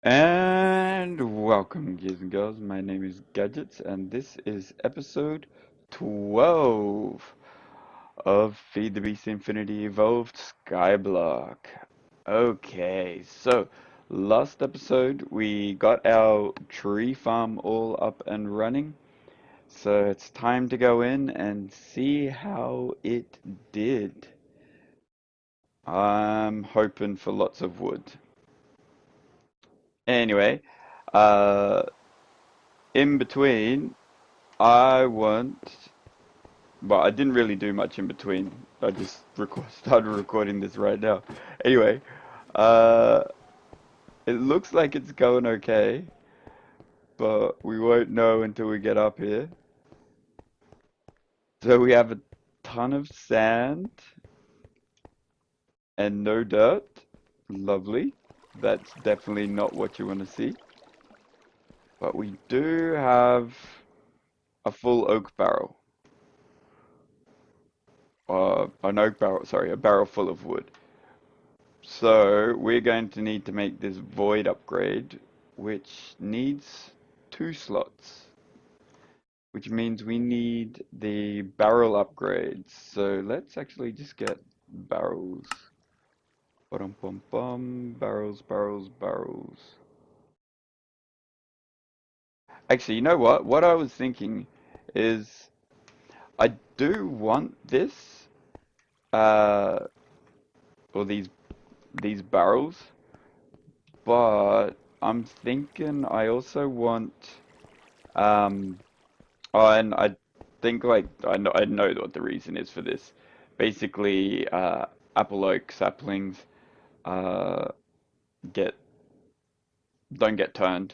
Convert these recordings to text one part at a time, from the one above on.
And welcome, guys and girls. My name is Gajitz, and this is episode 12 of Feed the Beast Infinity Evolved Skyblock. Okay, so last episode we got our tree farm all up and running, so it's time to go in and see how it did. I'm hoping for lots of wood. Anyway, uh, in between. I want, well, I didn't really do much in between. I just started recording this right now. Anyway, uh, it looks like it's going okay, but we won't know until we get up here. So we have a ton of sand and no dirt. Lovely. That's definitely not what you want to see. But we do have a full oak barrel. An oak barrel, sorry, a barrel full of wood. So we're going to need to make this void upgrade, which needs 2 slots, which means we need the barrel upgrades. So let's actually just get barrels. Bum bum bum, barrels, barrels, barrels. Actually, you know what? What I was thinking is I do want this, uh, or these barrels, but I'm thinking I also want Um, oh, and I think like I know what the reason is for this. Basically, apple oak saplings uh get don't get turned,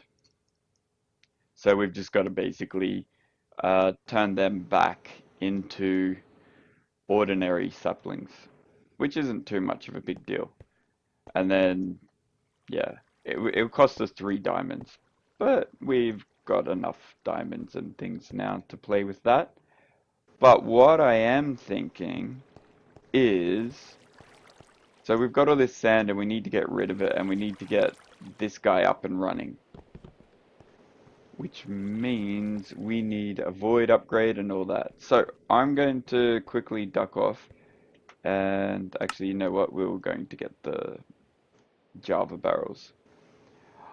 so we've just got to basically turn them back into ordinary saplings, which isn't too much of a big deal. And then yeah, it'll cost us 3 diamonds, but we've got enough diamonds and things now to play with that. But what I am thinking is, so we've got all this sand and we need to get rid of it and we need to get this guy up and running, which means we need a void upgrade and all that. So I'm going to quickly duck off and actually, you know what? We were going to get the Java barrels.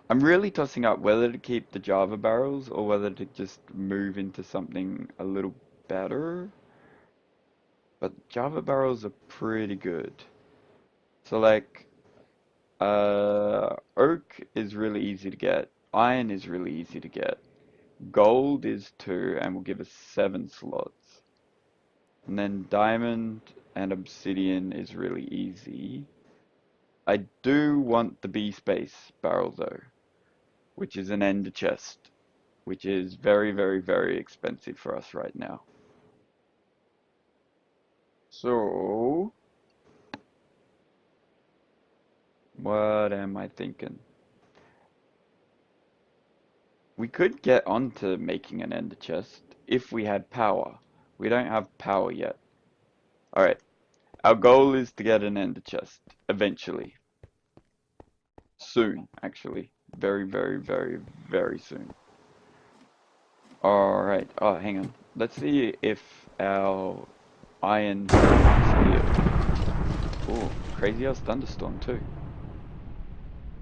I'm really tossing up whether to keep the Java barrels or whether to just move into something a little better. But Java barrels are pretty good. So like oak is really easy to get. Iron is really easy to get. Gold is 2 and will give us 7 slots. And then diamond and obsidian is really easy. I do want the B space barrel though, which is an ender chest, which is very, very, very expensive for us right now. So, what am I thinking? We could get onto making an ender chest if we had power. We don't have power yet. Alright, our goal is to get an ender chest eventually. Soon, actually. Very, very, very, very soon. Alright, oh, hang on. Let's see if our iron steel. Oh, crazy ass thunderstorm too.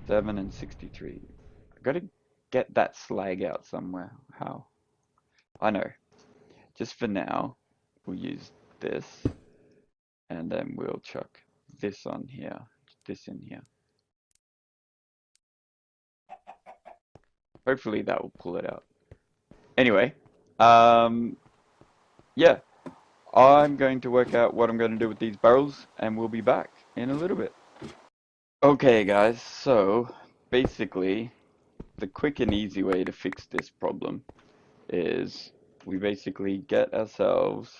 7 and 63. I gotta get that slag out somewhere. How? I know. Just for now, we'll use this. And then we'll chuck this on here, this in here. Hopefully that will pull it out. Anyway, yeah, I'm going to work out what I'm going to do with these barrels, and we'll be back in a little bit. Okay, guys, so basically, the quick and easy way to fix this problem is we basically get ourselves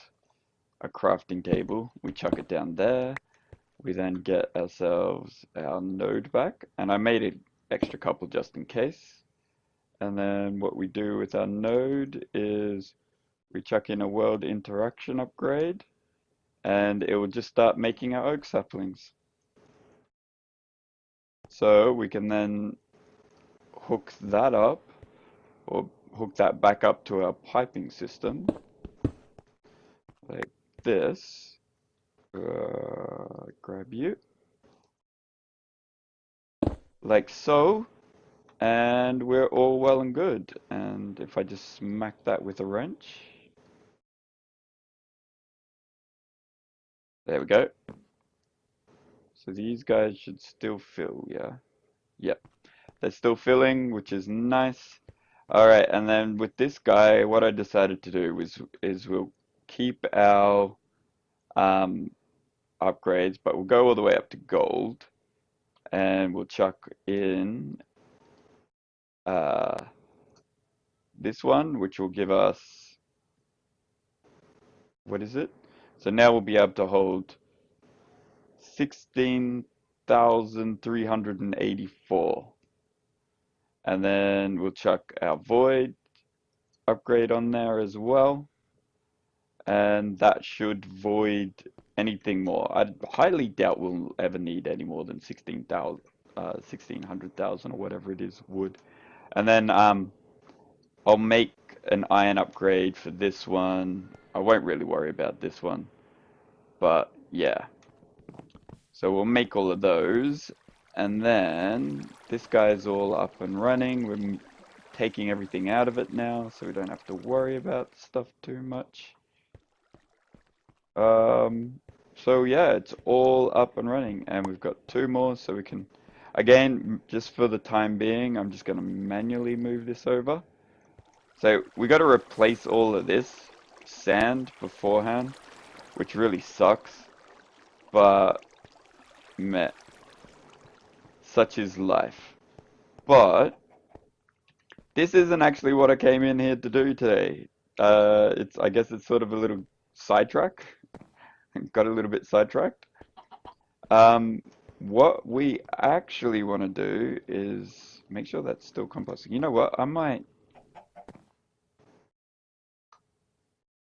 a crafting table, we chuck it down there, we then get ourselves our node back, and I made an extra couple just in case. And then what we do with our node is we chuck in a world interaction upgrade, and it will just start making our oak saplings. So we can then hook that up, or hook that back up to our piping system, like this. Grab you, like so, and we're all well and good. And if I just smack that with a wrench, there we go. So these guys should still fill, yeah. Yep, they're still filling, which is nice. All right, and then with this guy, what I decided to do is we'll keep our upgrades, but we'll go all the way up to gold, and we'll chuck in this one, which will give us, what is it? So now we'll be able to hold 16,384. And then we'll chuck our void upgrade on there as well. And that should void anything more. I highly doubt we'll ever need any more than 1600,000 or whatever it is wood. And then I'll make an iron upgrade for this one. I won't really worry about this one, but yeah. So we'll make all of those, and then this guy's all up and running. We're taking everything out of it now, so we don't have to worry about stuff too much. So yeah, it's all up and running, and we've got 2 more, so we can, again, just for the time being, I'm just going to manually move this over. So we got to replace all of this sand beforehand, which really sucks, but meh, such is life. But this isn't actually what I came in here to do today. I guess it's sort of a little sidetrack. Got a little bit sidetracked. What we actually want to do is make sure that's still composting. You know what? I might.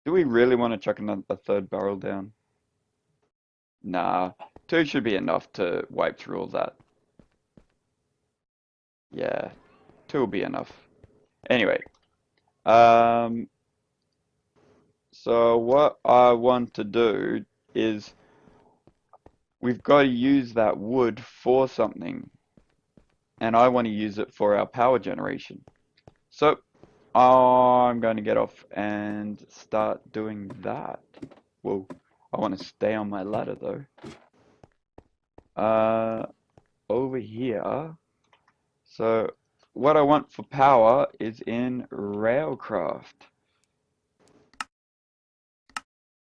Do we really want to chuck a 3rd barrel down? Nah, 2 should be enough to wipe through all that. Yeah, 2 will be enough. Anyway, so what I want to do is we've got to use that wood for something, and I want to use it for our power generation. So I'm going to get off and start doing that. Whoa, I want to stay on my ladder though. Over here. So what I want for power is in railcraft.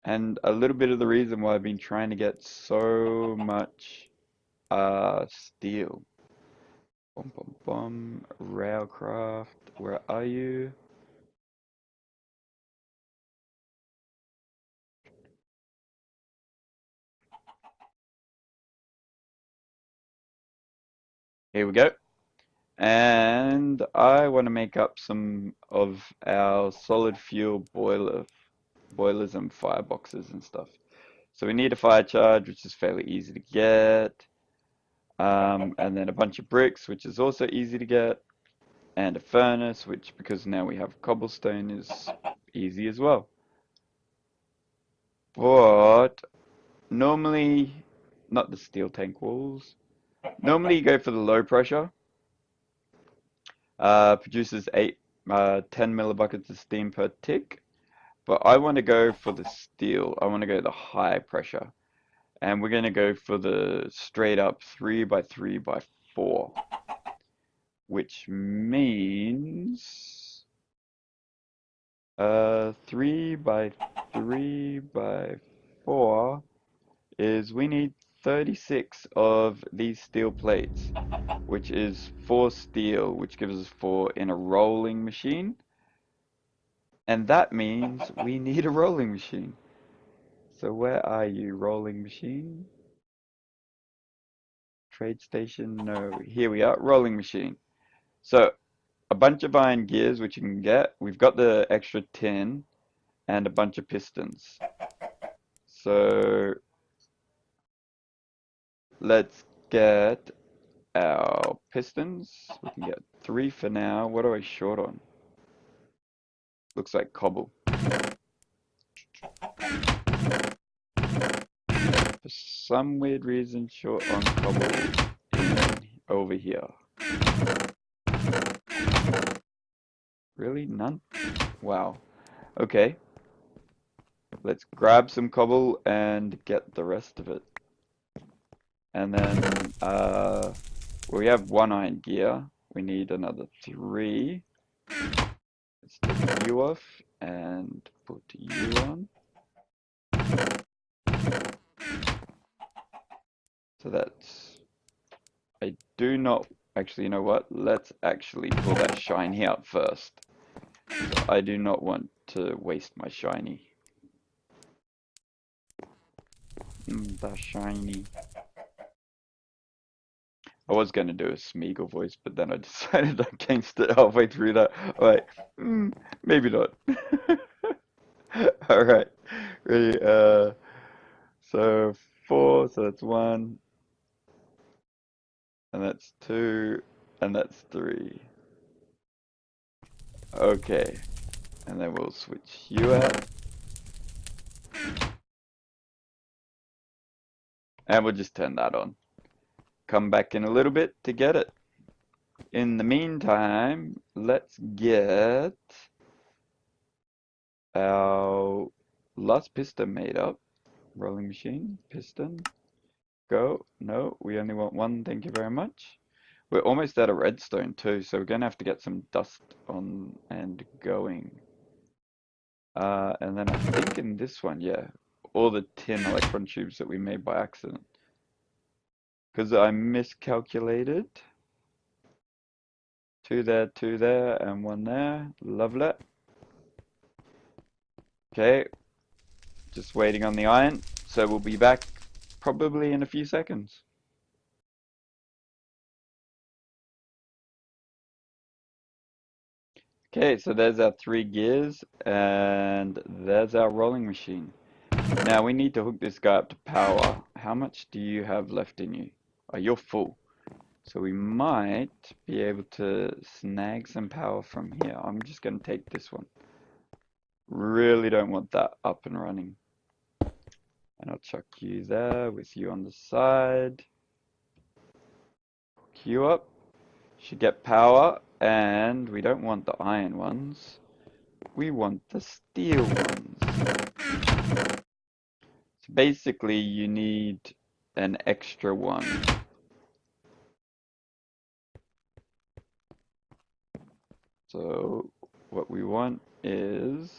And a little bit of the reason why I've been trying to get so much steel. Bum, bum, bum. Railcraft, where are you? Here we go. And I want to make up some of our solid fuel boilers and fireboxes and stuff. So we need a fire charge, which is fairly easy to get. And then a bunch of bricks, which is also easy to get. And a furnace, which, because now we have cobblestone, is easy as well. But normally, not the steel tank walls. Normally you go for the low pressure. Produces 10 millibuckets of steam per tick. But I want to go for the steel. I want to go the high pressure. And we're going to go for the straight up 3x3x4. Which means 3x3x4 is we need 36 of these steel plates, which is 4 steel, which gives us 4 in a rolling machine. And that means we need a rolling machine. So where are you, rolling machine? Trade station, no, here we are, rolling machine. So a bunch of iron gears, which you can get. We've got the extra tin and a bunch of pistons. So let's get our pistons. We can get 3 for now. What are I short on? Looks like cobble. For some weird reason, short on cobble over here. Really? None? Wow. Okay. Let's grab some cobble and get the rest of it. And then, well, we have 1 iron gear. We need another 3. Let's take you off and put you on. So that's, I do not, actually, you know what? Let's actually pull that shiny out first. So I do not want to waste my shiny. The shiny. I was going to do a Smeagol voice, but then I decided against it halfway through that. Like, maybe not. Alright. Ready? So 4, so that's 1. And that's 2. And that's 3. Okay. And then we'll switch you out. And we'll just turn that on. Come back in a little bit to get it. In the meantime, let's get our last piston made up. Rolling machine, piston, go. No, we only want 1, thank you very much. We're almost out of redstone too, so we're gonna have to get some dust on and going. And then I think in this one, yeah, all the tin electron tubes that we made by accident. Because I miscalculated. 2 there, and 1 there. Lovely. Okay, just waiting on the iron, so we'll be back probably in a few seconds. Okay, so there's our 3 gears, and there's our rolling machine. Now we need to hook this guy up to power. How much do you have left in you? Oh, you're full. So we might be able to snag some power from here. I'm just going to take this one. Really don't want that up and running. And I'll chuck you there with you on the side. Hook you up. Should get power, and we don't want the iron ones. We want the steel ones. So basically you need an extra one. So what we want is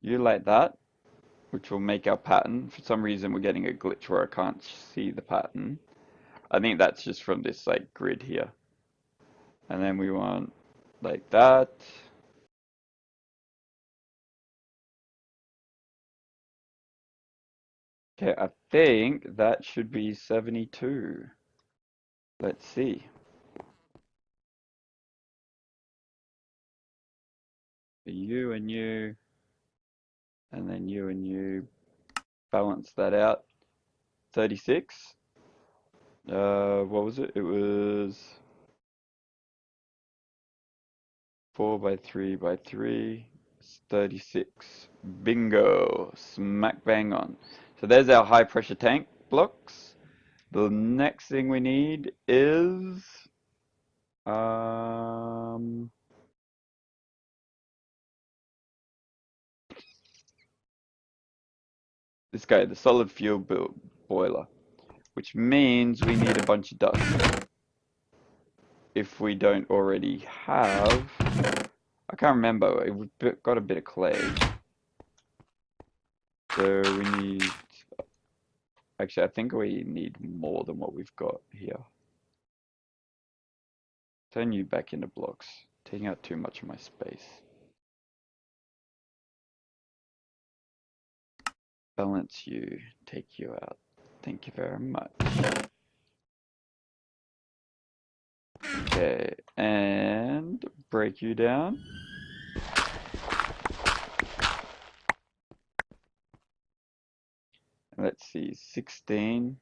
you like that, which will make our pattern. For some reason we're getting a glitch where I can't see the pattern. I think that's just from this like grid here. And then we want like that. Okay, I think that should be 72. Let's see. You and you, and then you and you, balance that out. 36. What was it? It was 4 by 3 by 3. It's 36. Bingo. Smack bang on. So there's our high pressure tank blocks. The next thing we need is this guy, the solid fuel boiler, which means we need a bunch of dust. If we don't already have, I can't remember, we've got a bit of clay. So we need, actually I think we need more than what we've got here. Turn you back into blocks, taking out too much of my space. Balance you, take you out. Thank you very much. Okay, and break you down. Let's see, 16.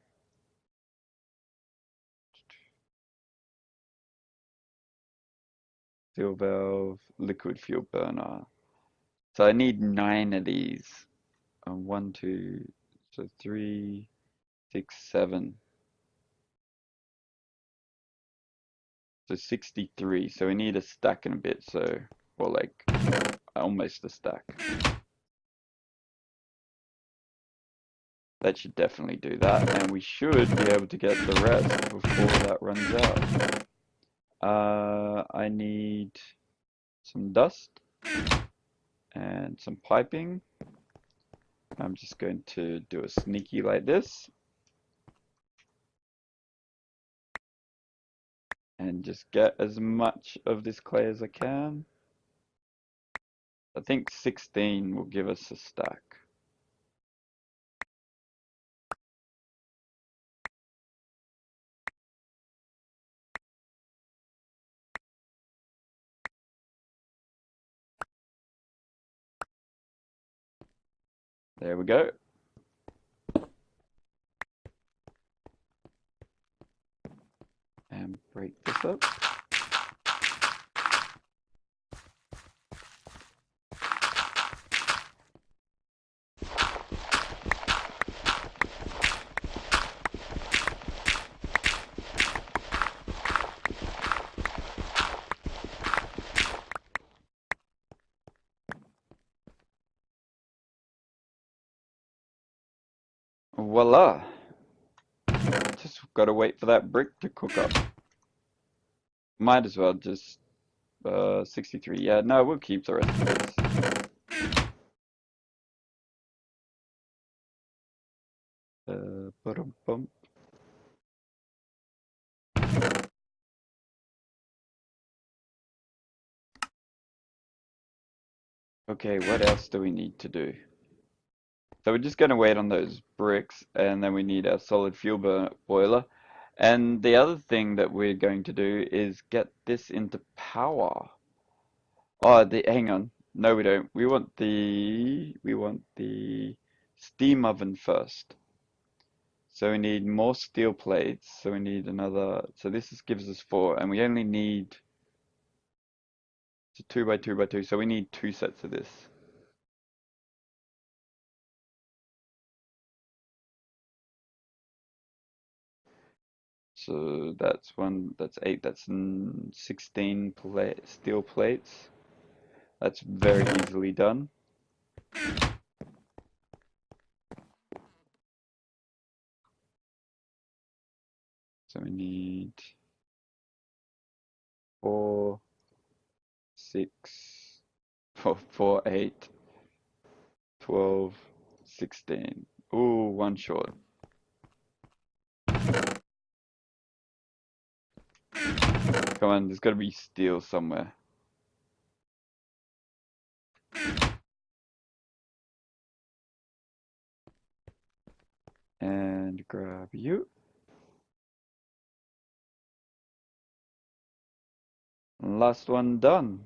steel valve, liquid fuel burner. So I need 9 of these. 1, 2, so 3, 6, 7. So 63. So we need a stack and a bit. So, or like almost a stack. That should definitely do that, and we should be able to get the rest before that runs out. I need some dust and some piping. I'm just going to do a sneaky like this and just get as much of this clay as I can. I think 16 will give us a stack. There we go. And break this up. Voila! Just gotta wait for that brick to cook up. Might as well just 63. Yeah, no, we'll keep the rest of this. Bum. Okay, what else do we need to do? So we're just going to wait on those bricks, and then we need our solid fuel boiler. And the other thing that we're going to do is get this into power. Oh, hang on. No, we don't. We want the steam oven first. So we need more steel plates. So we need another. So gives us 4, and we only need 2 by 2 by 2. So we need 2 sets of this. So that's 8, that's 16 steel plates. That's very easily done. So we need 4, 6, 4, 8, 12, 16. Ooh, 1 short. Come on, there's got to be steel somewhere. And grab you. Last one done.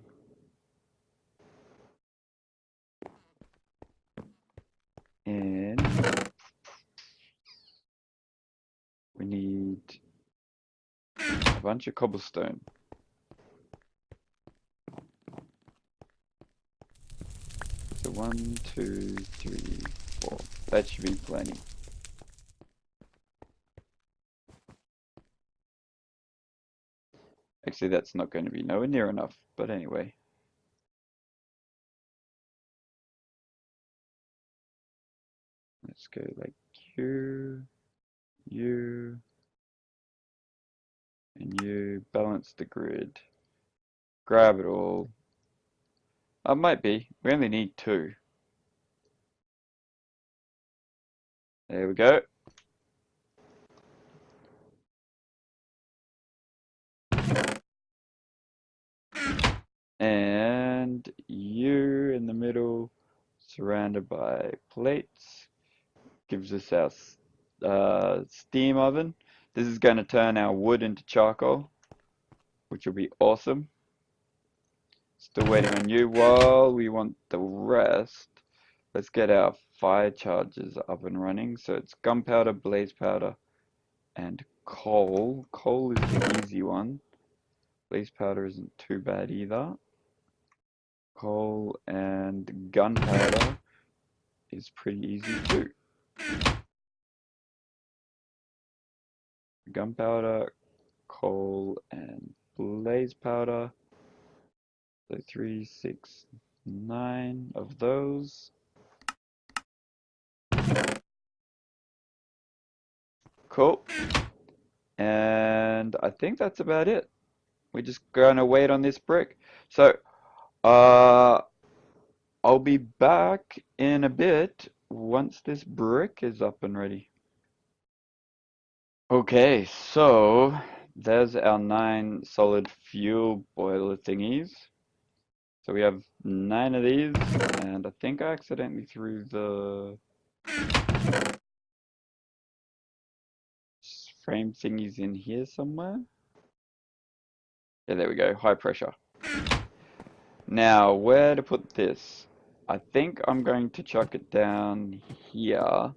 And we need a bunch of cobblestone. So 1, 2, 3, 4. That should be plenty. Actually, that's not going to be nowhere near enough, but anyway. Let's go like you, and you. Balance the grid. Grab it all. It might be. We only need 2. There we go. And you in the middle, surrounded by plates, gives us our steam oven. This is going to turn our wood into charcoal, which will be awesome. Still waiting on you. While we want the rest, let's get our fire chargers up and running. So it's gunpowder, blaze powder, and coal. Coal is the easy one. Blaze powder isn't too bad either. Coal and gunpowder is pretty easy too. Gunpowder, coal, and blaze powder. So 3, 6, 9 of those. Cool. And I think that's about it. We're just gonna wait on this brick. So, I'll be back in a bit once this brick is up and ready. Okay, so there's our 9 solid fuel boiler thingies. So we have 9 of these, and I think I accidentally threw the frame thingies in here somewhere. Yeah, there we go, high pressure. Now, where to put this? I think I'm going to chuck it down here.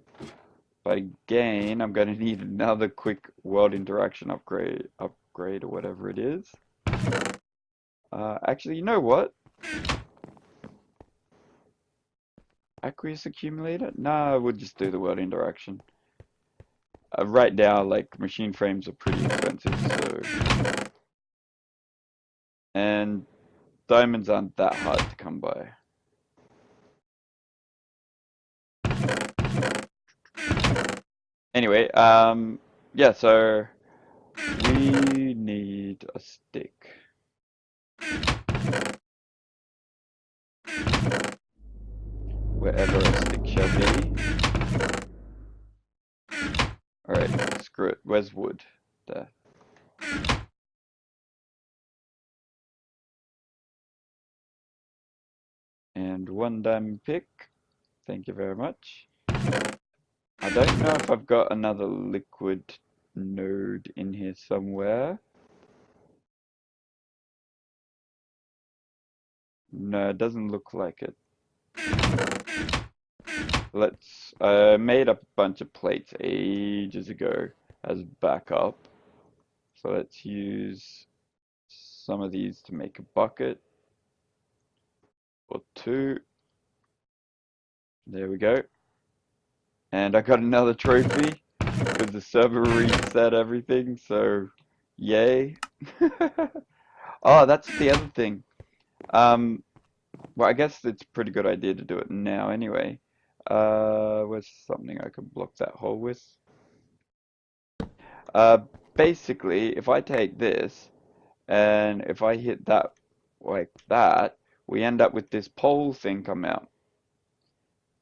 But again, I'm going to need another quick world interaction upgrade or whatever it is. Actually, you know what? Aqueous accumulator? No, we'll just do the world interaction. Right now, like, machine frames are pretty expensive, so... And diamonds aren't that hard to come by. Anyway, yeah, so we need a stick. Wherever a stick shall be. Alright, screw it. Where's wood? There. And 1 diamond pick. Thank you very much. I don't know if I've got another liquid node in here somewhere. No, it doesn't look like it. I made up a bunch of plates ages ago as backup. So let's use some of these to make a bucket. Or 2. There we go. And I got another trophy because the server reset everything, so yay. Oh, that's the other thing. Well, I guess it's a pretty good idea to do it now anyway. Where's something I could block that hole with? Uh, Basically, if I take this and if I hit that like that, we end up with this pole thing come out.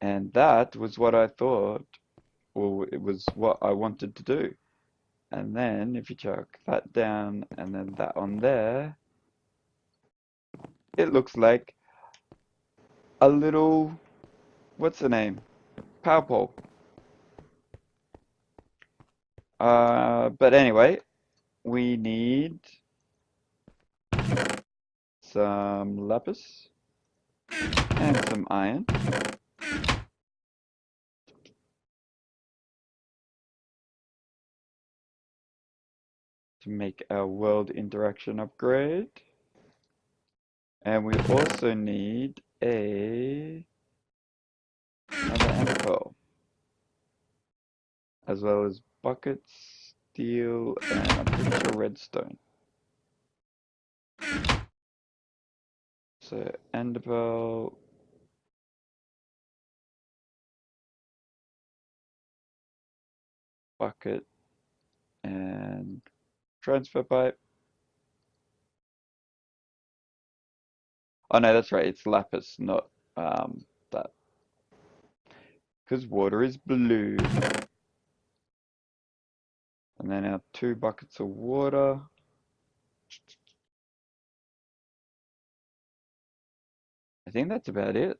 And that was what I thought, or it was what I wanted to do. And then if you chuck that down and then that on there, it looks like a little, what's the name? Power pole. But anyway, we need some lapis and some iron. To make our world interaction upgrade. And we also need another ender pearl. As well as buckets, steel, and I'm pretty sure redstone. So ender pearl. Bucket and transfer pipe. Oh no, that's right, it's lapis, not that. Because water is blue. And then our 2 buckets of water. I think that's about it.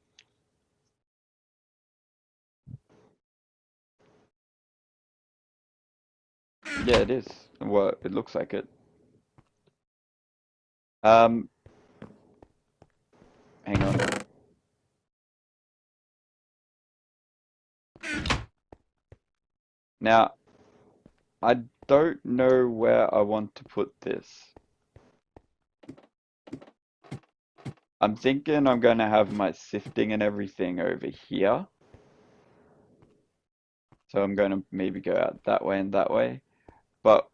Yeah, it is. Well, it looks like it. Hang on. Now, I don't know where I want to put this. I'm thinking I'm going to have my sifting and everything over here. So I'm going to maybe go out that way and that way. But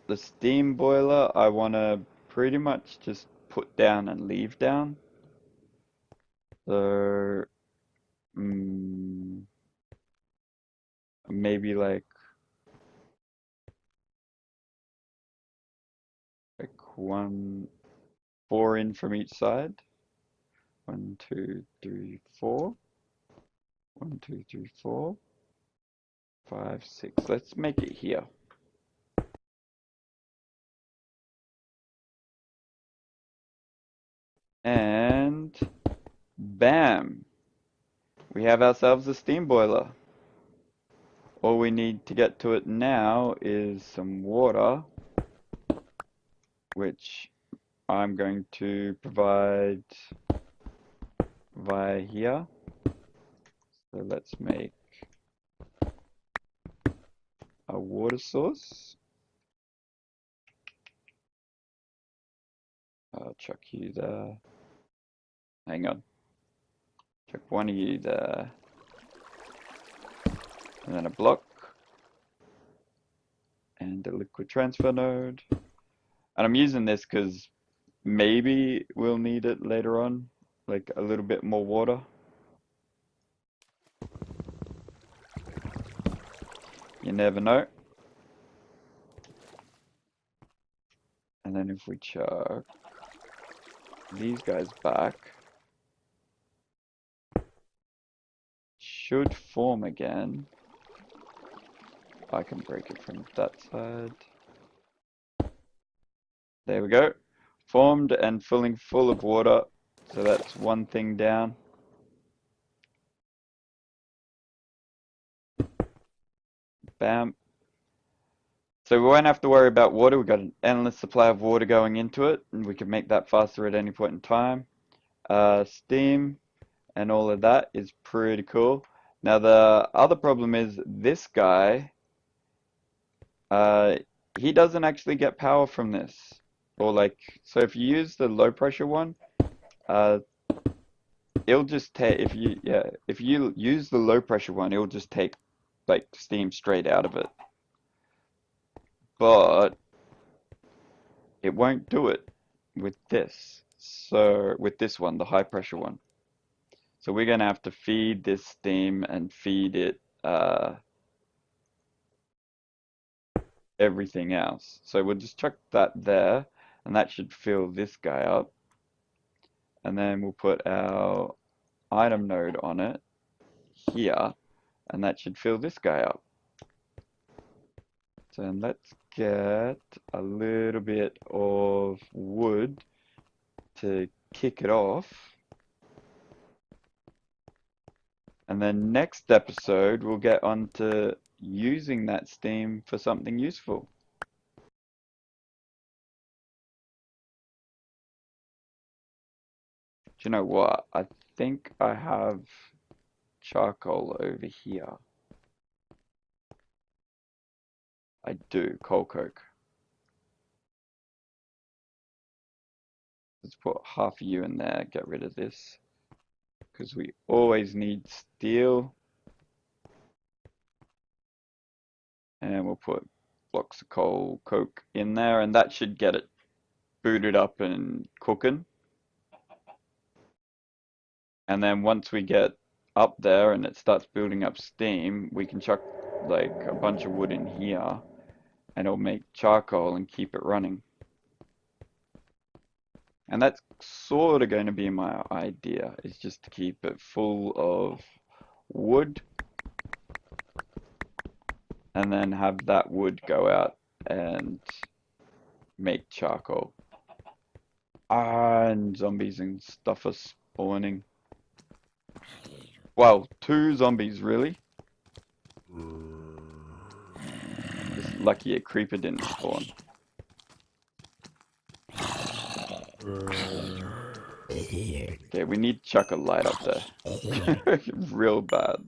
the steam boiler, I want to pretty much just put down and leave down. So, maybe like 4 in from each side. 1, 2, 3, 4. 1, 2, 3, 4. 5, 6. Let's make it here. And bam! We have ourselves a steam boiler. All we need to get to it now is some water, which I'm going to provide via here. So let's make a water source. I'll chuck you there. Hang on. Chuck one of you there. And then a block. And a liquid transfer node. And I'm using this because maybe we'll need it later on. Like a little bit more water. You never know. And then if we chuck these guys back, should form again. I can break it from that side. There we go. Formed and filling full of water. So that's one thing down. Bam. So we won't have to worry about water. We've got an endless supply of water going into it, and we can make that faster at any point in time. Steam and all of that is pretty cool. Now the other problem is this guy, he doesn't actually get power from this. Or like, so if you use the low pressure one, it'll just take, if you use the low pressure one, it'll just take like steam straight out of it. But it won't do it with this. So with this one, the high pressure one. So we're gonna have to feed this steam and feed it everything else. So we'll just chuck that there, and that should fill this guy up. And then we'll put our item node on it here, and that should fill this guy up. So let's get a little bit of wood to kick it off. And then next episode, we'll get on to using that steam for something useful. Do you know what? I think I have charcoal over here. I do, coal coke. Let's put half of you in there, get rid of this. Because we always need steel. And we'll put blocks of coal coke in there, and that should get it booted up and cooking. And then once we get up there and it starts building up steam, we can chuck like a bunch of wood in here and it'll make charcoal and keep it running. And that's sort of going to be my idea, is just to keep it full of wood and then have that wood go out and make charcoal. And zombies and stuff are spawning. Well, 2 zombies, really. Just lucky a creeper didn't spawn. Okay, we need to chuck a light up there. Real bad.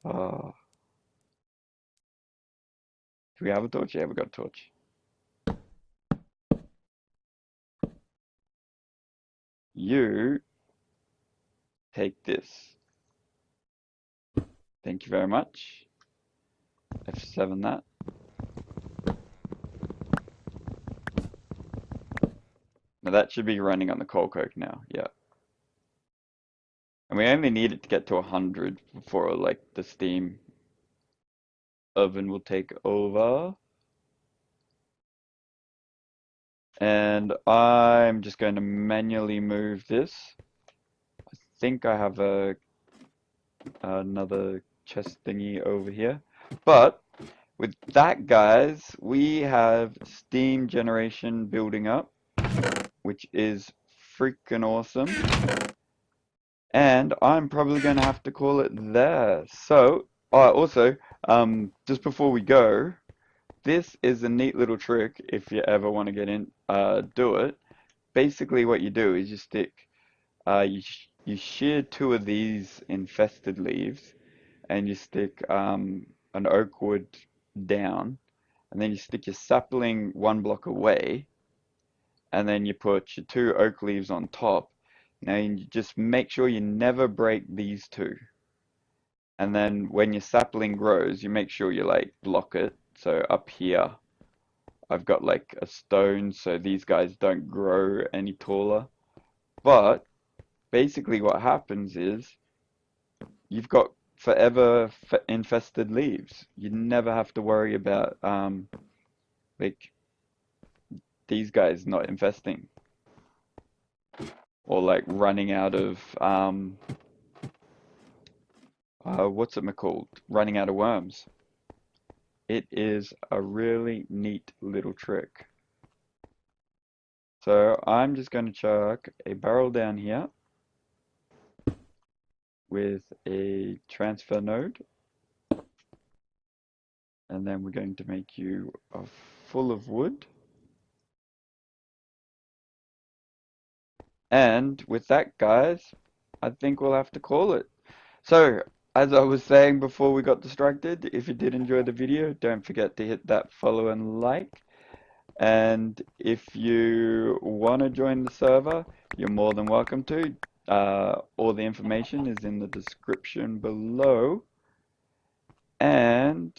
Do we have a torch? Yeah, we got a torch. you take this. Thank you very much. F7 that. Now that should be running on the coal coke now, yeah. And we only need it to get to 100 before like the steam oven will take over. And I'm just going to manually move this. I think I have another chest thingy over here. But with that, guys, we have steam generation building up, which is freaking awesome. And I'm probably going to have to call it there. So, also, just before we go, this is a neat little trick if you ever want to get in, do it. Basically, what you do is you stick, you shear 2 of these infested leaves, and you stick an oak wood down, and then you stick your sapling 1 block away, and then you put your 2 oak leaves on top. Now you just make sure you never break these 2. And then when your sapling grows, you make sure you like block it. So up here, I've got like a stone so these guys don't grow any taller. But basically what happens is you've got forever infested leaves. You never have to worry about like these guys not infesting or like running out of what's it called? Running out of worms. It is a really neat little trick. So I'm just going to chuck a barrel down here with a transfer node, and then we're going to make you full of wood. And with that, guys, I think we'll have to call it. So, as I was saying before we got distracted, if you did enjoy the video, don't forget to hit that follow and like. And if you want to join the server, you're more than welcome to. All the information is in the description below. And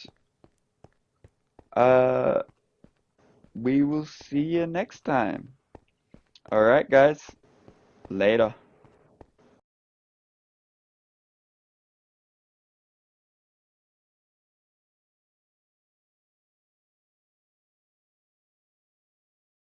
we will see you next time. Alright, guys. Later.